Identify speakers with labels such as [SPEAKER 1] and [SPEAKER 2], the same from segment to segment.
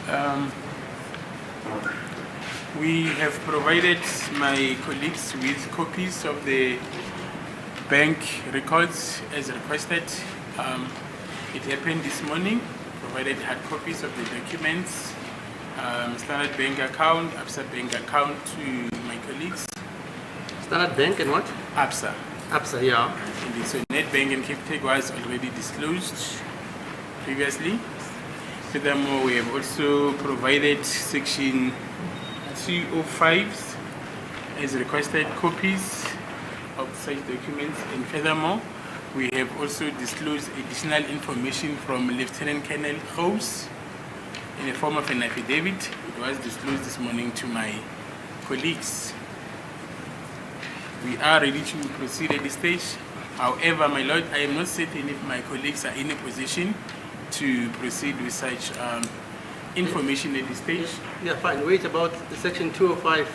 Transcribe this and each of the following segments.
[SPEAKER 1] Um, we have provided my colleagues with copies of the bank records as requested. It happened this morning. Provided hard copies of the documents, Standard Bank account, ABSA Bank account to my colleagues.
[SPEAKER 2] Standard Bank and what?
[SPEAKER 1] ABSA.
[SPEAKER 2] ABSA, yeah.
[SPEAKER 1] And so Nedbank and Capitec was already disclosed previously. Furthermore, we have also provided Section 205 as requested copies of such documents. And furthermore, we have also disclosed additional information from Lieutenant Colonel House in the form of an affidavit. It was disclosed this morning to my colleagues. We are ready to proceed at this stage. However, my Lord, I am not certain if my colleagues are in a position to proceed with such information at this stage.
[SPEAKER 2] Yeah, fine. Wait about the Section 205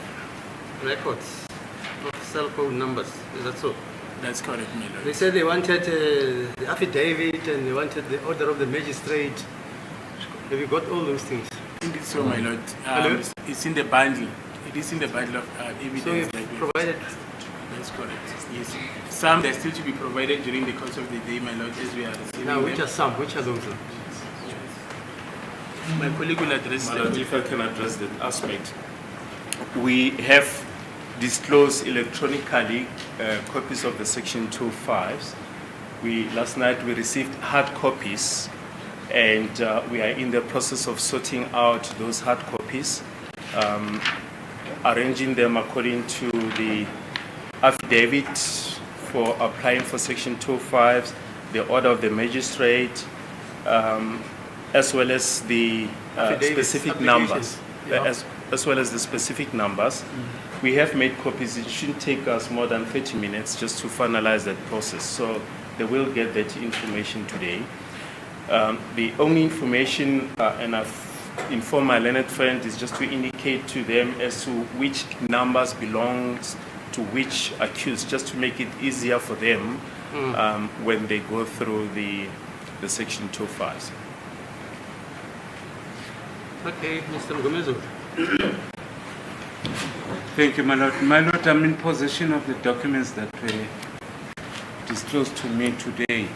[SPEAKER 2] records of cell phone numbers. Is that so?
[SPEAKER 1] That's correct, my Lord.
[SPEAKER 2] They said they wanted the affidavit and they wanted the order of the magistrate. Have you got all those things?
[SPEAKER 1] Indeed so, my Lord. It's in the bundle. It is in the bundle of evidence.
[SPEAKER 2] So you've provided?
[SPEAKER 1] That's correct, yes. Some are still to be provided during the course of the day, my Lord, as we are receiving
[SPEAKER 2] Now, which
[SPEAKER 1] them.
[SPEAKER 2] are some? Which are those?
[SPEAKER 1] My colleague will address them.
[SPEAKER 3] If I can address that aspect. We have disclosed electronically copies of the Section 205s. Last night we received hard copies, and we are in the process of sorting out those hard copies, arranging them according to the affidavit for applying for Section 205s, the order of the magistrate, as well as the specific numbers, as well as the specific numbers. We have made copies. It shouldn't take us more than 30 minutes just to finalize that process. So they will get that information today. The only information, and I've informed my learned friend, is just to indicate to them as to which numbers belongs to which accused, just to make it easier for them when they go through the Section 205s.
[SPEAKER 2] Okay, Mr. Mngomezulu.
[SPEAKER 4] Thank you, my Lord. My Lord, I'm in possession of the documents that were disclosed to me today.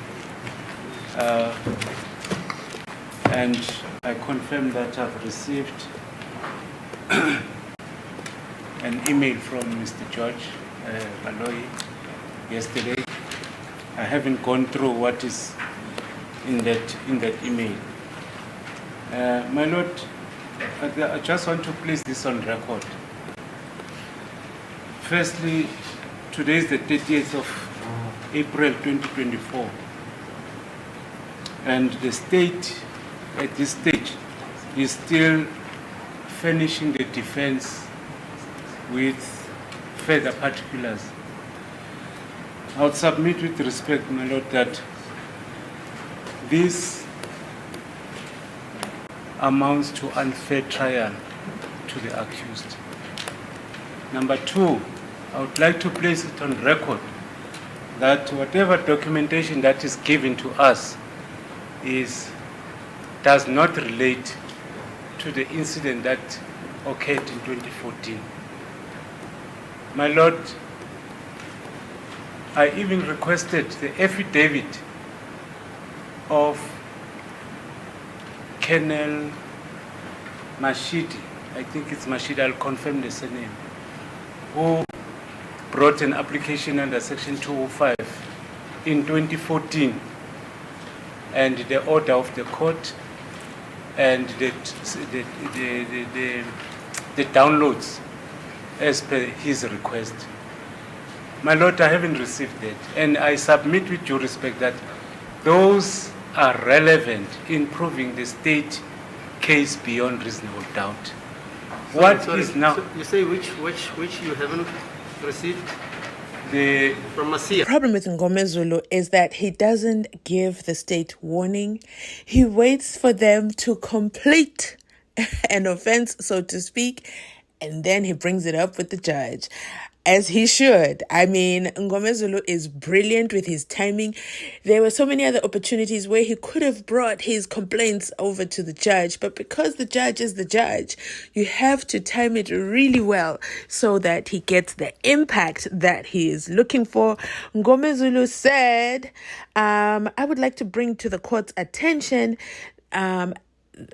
[SPEAKER 4] And I confirm that I've received an email from Mr. George BALOYI yesterday. I haven't gone through what is in that email. My Lord, I just want to place this on record. Firstly, today is the 30th of April 2024, and the state at this stage is still furnishing the defense with further particulars. I would submit with respect, my Lord, that this amounts to unfair trial to the accused. Number two, I would like to place it on record that whatever documentation that is given to us does not relate to the incident that occurred in 2014. My Lord, I even requested the affidavit of Colonel Mashidi, I think it's Mashidi, I'll confirm the surname, who brought an application under Section 205 in 2014, and the order of the court and the downloads as per his request. My Lord, I haven't received that, and I submit with due respect that those are relevant in proving the state case beyond reasonable doubt.
[SPEAKER 2] Sorry. So you say which you haven't received? From Masia.
[SPEAKER 5] The problem with Mngomezulu is that he doesn't give the state warning. He waits for them to complete an offense, so to speak, and then he brings it up with the judge. As he should. I mean, Mngomezulu is brilliant with his timing. There were so many other opportunities where he could have brought his complaints over to the judge, but because the judge is the judge, you have to time it really well so that he gets the impact that he is looking for. Mngomezulu said, I would like to bring to the court's attention,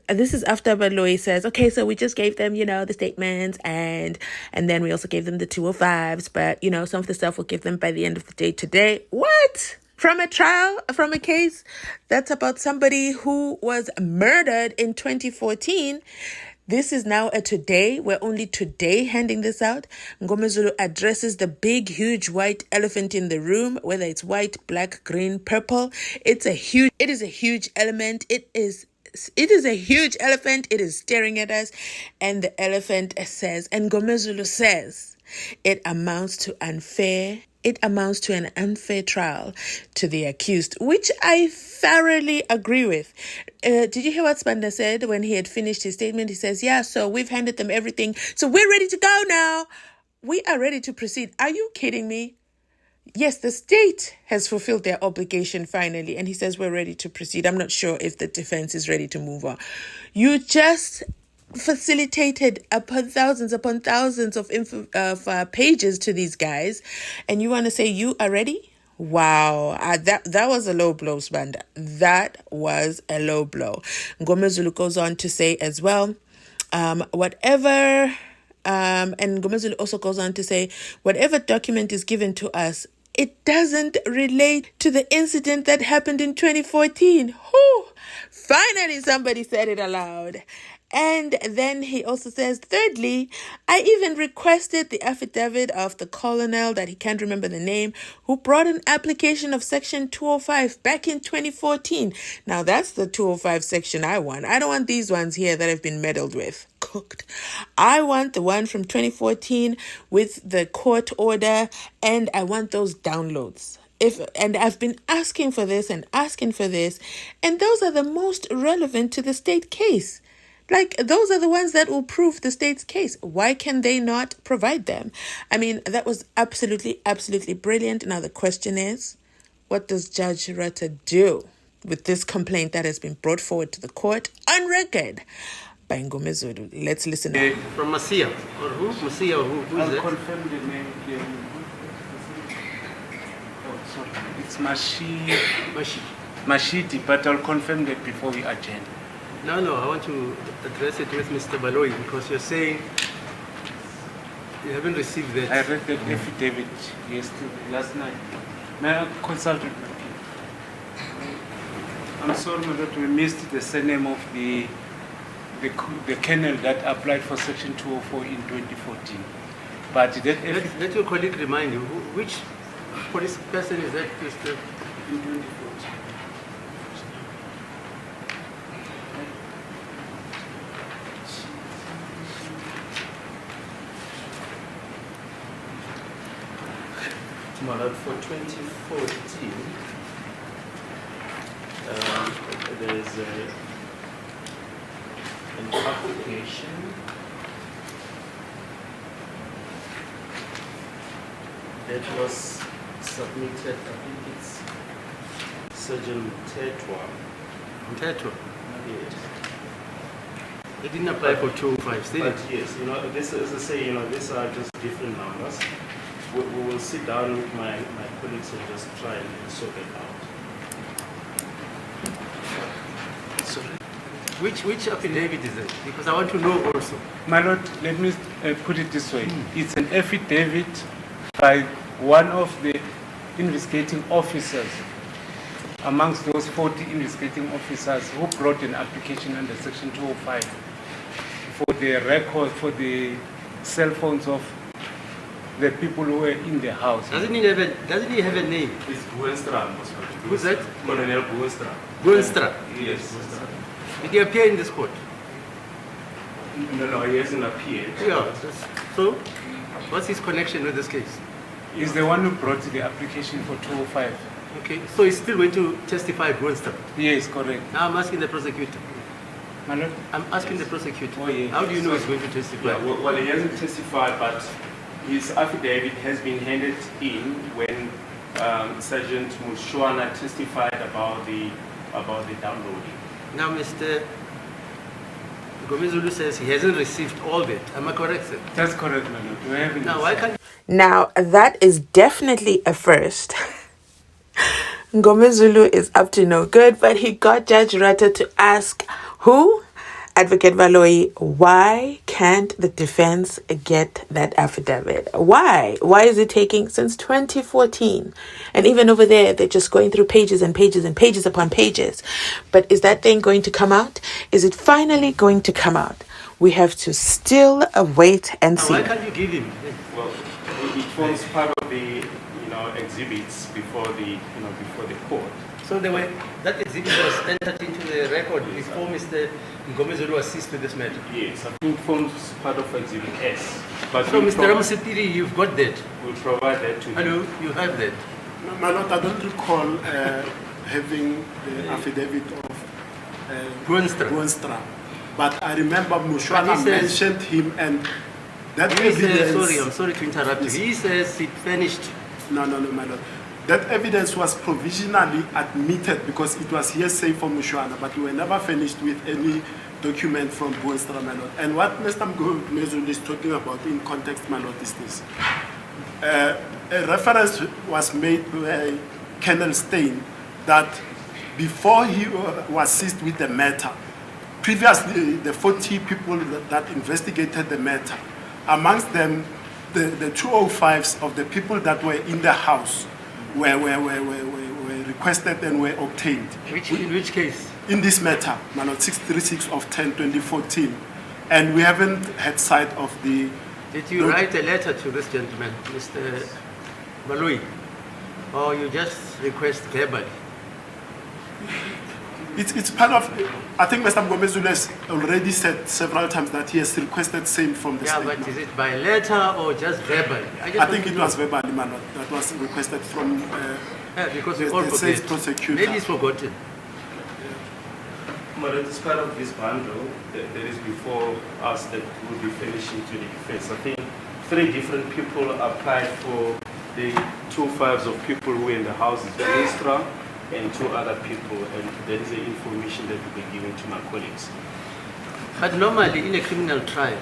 [SPEAKER 5] this is after BALOYI says, okay, so we just gave them, the statements and then we also gave them the 205s, but, some of the stuff we'll give them by the end of the day today. What? From a trial, from a case that's about somebody who was murdered in 2014. This is now a today. We're only today handing this out. Mngomezulu addresses the big, huge white elephant in the room, whether it's white, black, green, purple. It is a huge element. It is a huge elephant. It is staring at us. And the elephant says, and Mngomezulu says, it amounts to an unfair trial to the accused, which I thoroughly agree with. Did you hear what Spanda said when he had finished his statement? He says, yeah, so we've handed them everything. So we're ready to go now. We are ready to proceed. Are you kidding me? Yes, the state has fulfilled their obligation finally. And he says, we're ready to proceed. I'm not sure if the defense is ready to move on. You just facilitated upon thousands of pages to these guys. And you want to say you are ready? Wow. That was a low blow, Spanda. That was a low blow. Mngomezulu goes on to say as well, and Mngomezulu also goes on to say, whatever document is given to us, it doesn't relate to the incident that happened in 2014. Whew. Finally, somebody said it aloud. And then he also says, thirdly, I even requested the affidavit of the colonel that he can't remember the name, who brought an application of section 205 back in 2014. Now that's the 205 section I want. I don't want these ones here that have been meddled with. Cooked. I want the one from 2014 with the court order, and I want those downloads. And I've been asking for this, and those are the most relevant to the state case. Like, those are the ones that will prove the state's case. Why can they not provide them? I mean, that was absolutely, absolutely brilliant. Now, the question is, what does Judge Rutter do with this complaint that has been brought forward to the court on record by Mngomezulu? Let's listen.
[SPEAKER 2] From Masia, or who? Masia, or who is
[SPEAKER 4] I'll
[SPEAKER 2] that?
[SPEAKER 4] confirm the name. Oh, sorry. It's Mashiti, but I'll confirm that before we adjourn.
[SPEAKER 2] No, I want to address it with Mr. BALOYI because you're saying you haven't received that.
[SPEAKER 4] I read that affidavit last night. May I consult with my people? I'm sorry, my lord, we missed the surname of the kennel that applied for section 204 in 2014. But
[SPEAKER 2] let your colleague remind you, which police person is that, Mr.
[SPEAKER 4] in 2014?
[SPEAKER 3] For 2014, there is an application that was submitted. I think it's Surgeon Tetwa.
[SPEAKER 2] Tetwa?
[SPEAKER 3] Yes.
[SPEAKER 2] They didn't apply for 205, did
[SPEAKER 3] But
[SPEAKER 2] it?
[SPEAKER 3] yes, this, as I say, these are just different numbers. We will sit down with my colleagues and just try and sort it out.
[SPEAKER 2] Sorry. Which affidavit is it? Because I want to know also.
[SPEAKER 4] My lord, let me put it this way. It's an affidavit by one of the investigating officers amongst those 40 investigating officers who brought an application under section 205 for the record, for the cell phones of the people who were in the house.
[SPEAKER 2] Doesn't he have a name?
[SPEAKER 3] It's Buenstra.
[SPEAKER 2] Who's that?
[SPEAKER 3] Colonel Buenstra.
[SPEAKER 2] Buenstra.
[SPEAKER 3] Yes.
[SPEAKER 2] Did he appear in this court?
[SPEAKER 3] No, he hasn't appeared.
[SPEAKER 2] Yeah. So, what's his connection with this case?
[SPEAKER 4] He's the one who brought the application for 205.
[SPEAKER 2] Okay, so he's still going to testify, Buenstra?
[SPEAKER 4] Yes, correct.
[SPEAKER 2] Now I'm asking the prosecutor.
[SPEAKER 4] My lord?
[SPEAKER 2] I'm asking the prosecutor.
[SPEAKER 4] Oh, yeah.
[SPEAKER 2] How do you know he's going to testify?
[SPEAKER 3] Yeah, well, he hasn't testified, but his affidavit has been handed in when Sergeant Mushwana testified about the downloading.
[SPEAKER 2] Now, Mr. Mngomezulu says he hasn't received all that. Am I correct, sir?
[SPEAKER 4] That's correct, my lord. We haven't
[SPEAKER 2] Now, why can't
[SPEAKER 5] Now, that is definitely a first. Mngomezulu is up to no good, but he got Judge Rata to ask who? Advocate BALOYI, why can't the defense get that affidavit? Why? Why is it taking since 2014? And even over there, they're just going through pages and pages and pages upon pages. But is that thing going to come out? Is it finally going to come out? We have to still wait and
[SPEAKER 2] now,
[SPEAKER 5] see.
[SPEAKER 2] why can't you give him?
[SPEAKER 3] Well, it forms part of the exhibits before the court.
[SPEAKER 2] So the way that exhibit was entered into the record before Mr. Mngomezulu assist with this matter.
[SPEAKER 3] Yes, I think forms part of Exhibit S. But
[SPEAKER 2] So, Mr. Ramsipiri, you've got that.
[SPEAKER 3] We'll provide that to
[SPEAKER 2] Hello,
[SPEAKER 3] you.
[SPEAKER 2] you have that.
[SPEAKER 6] My lord, I don't recall having the affidavit of
[SPEAKER 2] Buenstra.
[SPEAKER 6] but I remember
[SPEAKER 2] But he
[SPEAKER 6] Mushwana
[SPEAKER 2] says-
[SPEAKER 6] mentioned him, and that
[SPEAKER 2] He says,
[SPEAKER 6] evidence.
[SPEAKER 2] I'm sorry to interrupt you. He says it finished.
[SPEAKER 6] No, my lord. That evidence was provisionally admitted because it was hearsay from Mushwana, but we were never finished with any document from Buenstra, my lord. And what Mr. Mngomezulu is talking about in context, my lord, is this. A reference was made by Colonel Stein that before he was seized with the matter, previously the 40 people that investigated the matter, amongst them the 205s of the people that were in the house were requested and were obtained.
[SPEAKER 2] In which case?
[SPEAKER 6] In this matter, my lord, 636 of 10/2014, and we haven't had sight of the.
[SPEAKER 2] Did you write a letter to this gentleman, Mr. BALOYI? Or you just request verbally?
[SPEAKER 6] It's part of. I think Mr. Mngomezulu has already said several times that he has requested same from the
[SPEAKER 2] Yeah,
[SPEAKER 6] statement.
[SPEAKER 2] but is it by letter or just verbally?
[SPEAKER 6] I think it was verbally, my lord, that was requested from
[SPEAKER 2] Yeah, because we
[SPEAKER 6] the
[SPEAKER 2] all
[SPEAKER 6] state
[SPEAKER 2] forget.
[SPEAKER 6] prosecutor.
[SPEAKER 2] Maybe it's forgotten.
[SPEAKER 3] But it is part of this bundle that is before us that will be finishing to the defense. I think 3 different people applied for the 2 files of people who were in the houses, Ministra and 2 other people, and that is the information that will be given to my colleagues.
[SPEAKER 2] But normally in a criminal trial,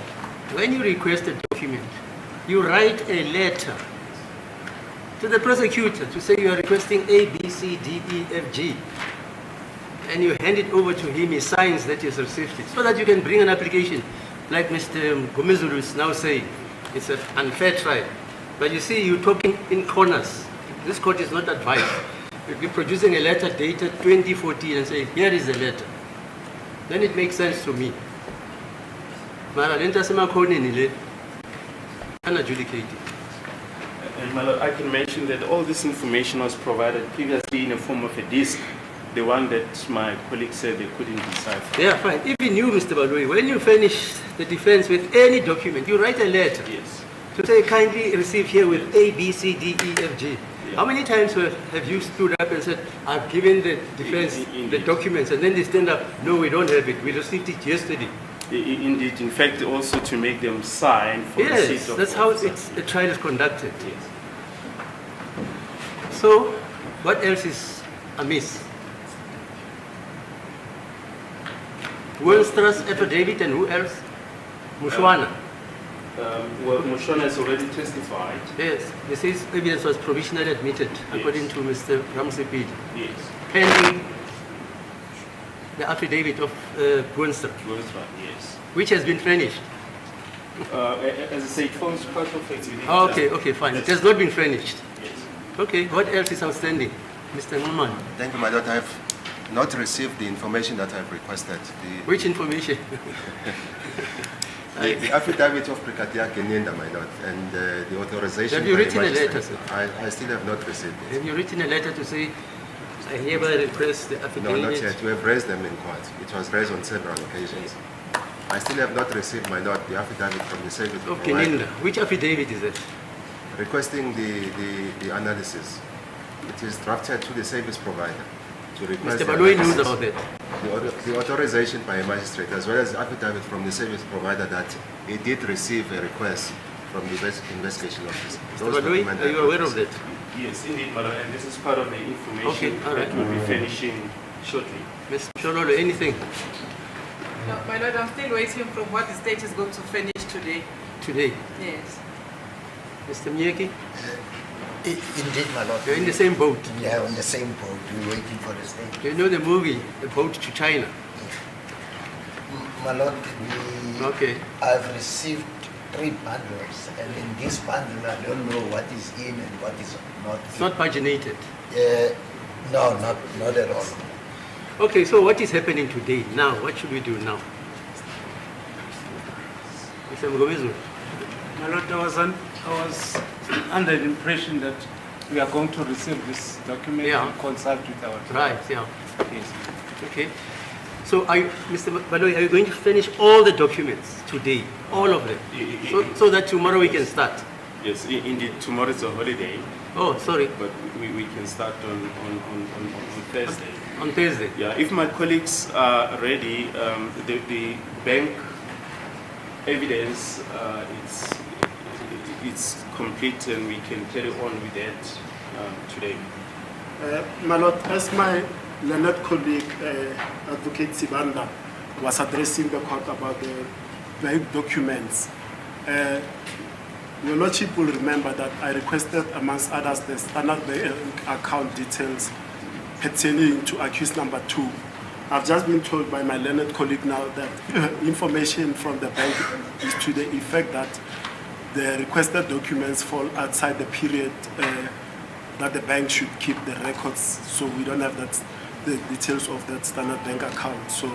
[SPEAKER 2] when you request a document, you write a letter to the prosecutor to say you are requesting A, B, C, D, E, F, G. And you hand it over to him, he signs that he has received it, so that you can bring an application. Like Mr. Mngomezulu is now saying, it's an unfair trial. But you see, you're talking in corners. This court is not advised. You'll be producing a letter dated 2014 and say, here is the letter. Then it makes sense to me. Mara lenta semakhoneni le unadjudicated.
[SPEAKER 3] And my lord, I can mention that all this information was provided previously in the form of a disc, the one that my colleagues said they couldn't decipher.
[SPEAKER 2] Yeah, fine. Even you, Mr. BALOYI, when you finish the defense with any document, you write a letter
[SPEAKER 3] Yes.
[SPEAKER 2] to say kindly receive here with A, B, C, D, E, F, G.
[SPEAKER 3] Yeah.
[SPEAKER 2] How many times have you stood up and said, I've given the defense
[SPEAKER 3] Indeed.
[SPEAKER 2] the documents, and then they stand up, no, we don't have it, we received it yesterday.
[SPEAKER 3] Indeed, in fact, also to make them sign for receipt
[SPEAKER 2] Yes,
[SPEAKER 3] of
[SPEAKER 2] that's how the trial is conducted.
[SPEAKER 3] Yes.
[SPEAKER 2] So, what else is amiss? Buenstra's affidavit and who else? Mushwana.
[SPEAKER 3] Well, Mushwana has already testified.
[SPEAKER 2] Yes, this is evidence was provisionally admitted according to Mr. Ramsipiri,
[SPEAKER 3] Yes.
[SPEAKER 2] pending the affidavit of Buenstra,
[SPEAKER 3] Yes.
[SPEAKER 2] which has been furnished.
[SPEAKER 3] As I say, it forms part of exhibit.
[SPEAKER 2] Okay, fine. It has not been furnished.
[SPEAKER 3] Yes.
[SPEAKER 2] Okay, what else is outstanding? Mr. Norman,
[SPEAKER 7] Thank you, my lord. I have not received the information that I've requested.
[SPEAKER 2] which information?
[SPEAKER 7] The affidavit of Brigadier Geninda, my lord, and the authorization.
[SPEAKER 2] Have you
[SPEAKER 7] by
[SPEAKER 2] written a
[SPEAKER 7] magistrate.
[SPEAKER 2] letter, sir?
[SPEAKER 7] I still have not received it.
[SPEAKER 2] Have you written a letter to say, I hereby request the
[SPEAKER 7] No,
[SPEAKER 2] affidavit?
[SPEAKER 7] not yet. We have raised them in court. It was raised on several occasions. I still have not received, my lord, the affidavit from the service
[SPEAKER 2] Of
[SPEAKER 7] provider
[SPEAKER 2] Keninda. Which affidavit is it?
[SPEAKER 7] requesting the analysis. It is drafted to the service provider to request.
[SPEAKER 2] Mr.
[SPEAKER 7] the
[SPEAKER 2] BALOYI knows
[SPEAKER 7] analysis.
[SPEAKER 2] about that.
[SPEAKER 7] The authorization by a magistrate, as well as the affidavit from the service provider that he did receive a request from the investigation officer.
[SPEAKER 2] Baloyi, are you aware of that?
[SPEAKER 3] Yes, indeed, madam, and this is part of the information
[SPEAKER 2] Okay, all right.
[SPEAKER 3] that we'll be finishing shortly.
[SPEAKER 2] Ms. Shololo, anything
[SPEAKER 8] No, my lord, I'm still waiting from what the state is going to finish today.
[SPEAKER 2] today?
[SPEAKER 8] Yes.
[SPEAKER 2] Mr. Mnyeki,
[SPEAKER 9] Indeed, my lord.
[SPEAKER 2] you're in the same boat.
[SPEAKER 9] Yeah, on the same boat. We're waiting for the state.
[SPEAKER 2] You know the movie, The Boat to China?
[SPEAKER 9] My lord,
[SPEAKER 2] Okay.
[SPEAKER 9] I've received 3 bundles, and in this bundle, I don't know what is in and what is not.
[SPEAKER 2] It's not paginated.
[SPEAKER 9] No, not at all.
[SPEAKER 2] Okay, so what is happening today? Now, what should we do now? Mr. Mngomezulu,
[SPEAKER 4] My lord, I was under the impression that we are going to receive this document
[SPEAKER 2] Yeah.
[SPEAKER 4] and consult with our
[SPEAKER 2] right, yeah.
[SPEAKER 4] Yes.
[SPEAKER 2] Okay. So, Mr. Baloyi, are you going to finish all the documents today? All of them? So that tomorrow we can start?
[SPEAKER 3] Yes, indeed, tomorrow is a holiday,
[SPEAKER 2] Oh, sorry,
[SPEAKER 3] but we can start on Thursday.
[SPEAKER 2] on Thursday.
[SPEAKER 3] Yeah, if my colleagues are ready, the bank evidence, it's complete and we can carry on with that today.
[SPEAKER 6] My lord, as my learned colleague, Advocate Sibanda, was addressing the court about the bank documents, your lordship will remember that I requested, amongst others, the standard bank account details pertaining to accused number 2. I've just been told by my learned colleague now that information from the bank is to the effect that the requested documents fall outside the period that the bank should keep the records, so we don't have the details of that standard bank account. So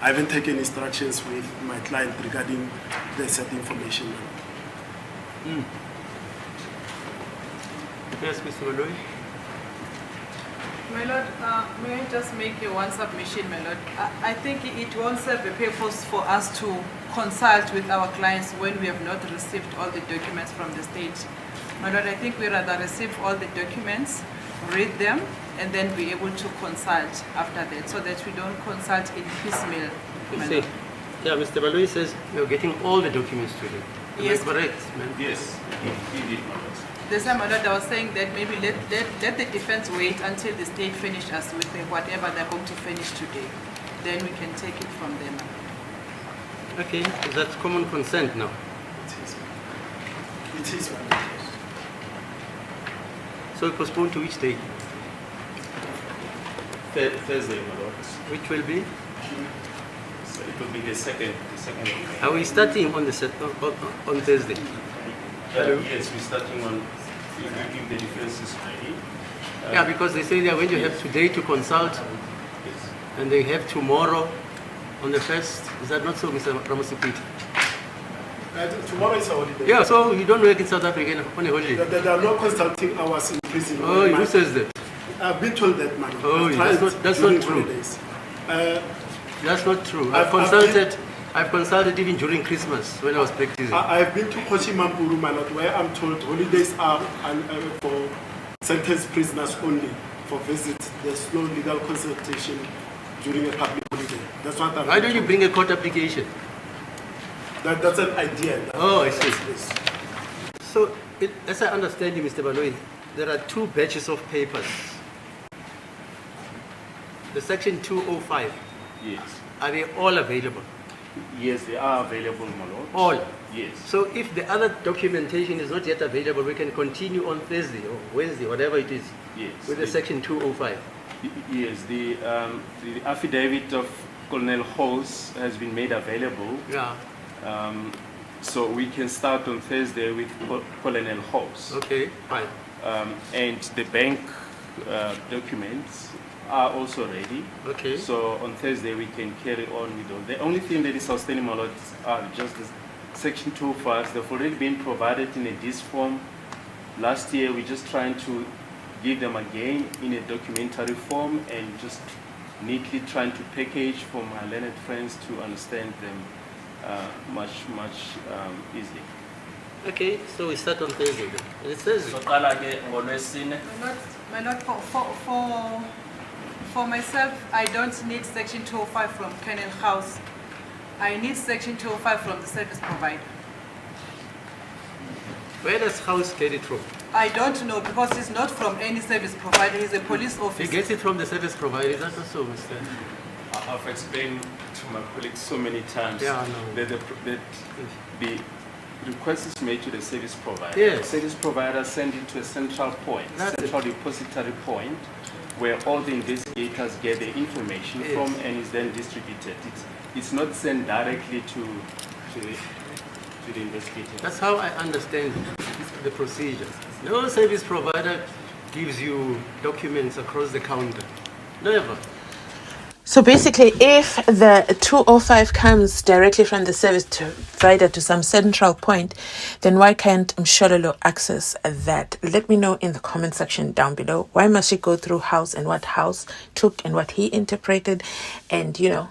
[SPEAKER 6] I haven't taken instructions with my client regarding the said information.
[SPEAKER 2] Yes, Mr. Baloyi?
[SPEAKER 8] My lord, may I just make one submission, my lord? I think it won't serve a purpose for us to consult with our clients when we have not received all the documents from the state. My lord, I think we rather receive all the documents, read them, and then be able to consult after that, so that we don't consult in piecemeal. My
[SPEAKER 2] See,
[SPEAKER 8] lord.
[SPEAKER 2] yeah, Mr. Baloyi says you're getting all the documents today. Am
[SPEAKER 8] Yes.
[SPEAKER 2] I correct, ma'am?
[SPEAKER 3] Yes, indeed, my lord.
[SPEAKER 8] The time, my lord, I was saying that maybe let the defense wait until the state finish us with whatever they're going to finish today. Then we can take it from there.
[SPEAKER 2] Okay, is that common consent now?
[SPEAKER 6] It is, my lord.
[SPEAKER 2] So we postpone to which day?
[SPEAKER 3] Thursday, my lord.
[SPEAKER 2] Which will be?
[SPEAKER 3] So it will be the second of May.
[SPEAKER 2] Are we starting on on Thursday?
[SPEAKER 3] Yes, we're starting on, if the defense is ready.
[SPEAKER 2] Yeah, because they say they are going to have today to consult,
[SPEAKER 3] Yes.
[SPEAKER 2] and they have tomorrow on the 1st. Is that not so, Mr. Ramosipiti?
[SPEAKER 6] Tomorrow is a holiday.
[SPEAKER 2] Yeah, so you don't work in South Africa on a holiday.
[SPEAKER 6] There are no consulting hours in prison.
[SPEAKER 2] Oh, who says that?
[SPEAKER 6] I've been told that, man.
[SPEAKER 2] Oh,
[SPEAKER 6] I've
[SPEAKER 2] that's
[SPEAKER 6] tried
[SPEAKER 2] not- that's
[SPEAKER 6] during
[SPEAKER 2] not true.
[SPEAKER 6] holidays.
[SPEAKER 2] That's not true.
[SPEAKER 6] I've
[SPEAKER 2] I've consulted even during Christmas when I was practicing.
[SPEAKER 6] I've been to Kochimampuru, my lord, where I'm told holidays are for sentenced prisoners only for visits. There's no legal consultation during a public holiday. That's what I'm
[SPEAKER 2] Why don't you bring a court application?
[SPEAKER 6] That's an idea.
[SPEAKER 2] Oh, I see.
[SPEAKER 6] Yes.
[SPEAKER 2] So, as I understand you, Mr. Baloyi, there are 2 batches of papers. The section 205,
[SPEAKER 3] Yes.
[SPEAKER 2] are they all available?
[SPEAKER 3] Yes, they are available, my lord.
[SPEAKER 2] All?
[SPEAKER 3] Yes.
[SPEAKER 2] So if the other documentation is not yet available, we can continue on Thursday or Wednesday, whatever it is,
[SPEAKER 3] Yes.
[SPEAKER 2] with the section 205.
[SPEAKER 3] Yes, the affidavit of Colonel Hose has been made available.
[SPEAKER 2] Yeah,
[SPEAKER 3] So we can start on Thursday with Colonel Hose.
[SPEAKER 2] okay, fine.
[SPEAKER 3] And the bank documents are also ready.
[SPEAKER 2] Okay.
[SPEAKER 3] So on Thursday we can carry on with all. The only thing that is outstanding, my lord, are just the section 205. They've already been provided in a disc form. Last year we're just trying to give them again in a documentary form and just neatly trying to package for my learned friends to understand them much easily.
[SPEAKER 2] Okay, so we start on Thursday then. And it's Thursday.
[SPEAKER 8] My lord, for myself, I don't need section 205 from Kennel House. I need section 205 from the service provider.
[SPEAKER 2] Where does House get it from?
[SPEAKER 8] I don't know because he's not from any service provider. He's a police
[SPEAKER 2] He
[SPEAKER 8] officer.
[SPEAKER 2] gets it from the service provider. Is that also, Mr.?
[SPEAKER 3] I've explained to my colleagues so many times
[SPEAKER 2] Yeah, I know.
[SPEAKER 3] that the request is made to the service provider.
[SPEAKER 2] Yes.
[SPEAKER 3] The service provider sends it to a central point,
[SPEAKER 2] That's
[SPEAKER 3] central depository point, where all the investigators get the information
[SPEAKER 2] Yes.
[SPEAKER 3] from and is then distributed. It's not sent directly to the investigators.
[SPEAKER 2] That's how I understand the procedure. No service provider gives you documents across the counter. Never.
[SPEAKER 5] So basically, if the 205 comes directly from the service provider to some central point, then why can't Mshololo access that? Let me know in the comment section down below. Why must she go through House and what House took and what he interpreted and, you know,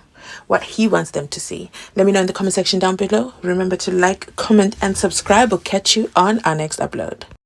[SPEAKER 5] what he wants them to see? Let me know in the comment section down below. Remember to like, comment, and subscribe. We'll catch you on our next upload.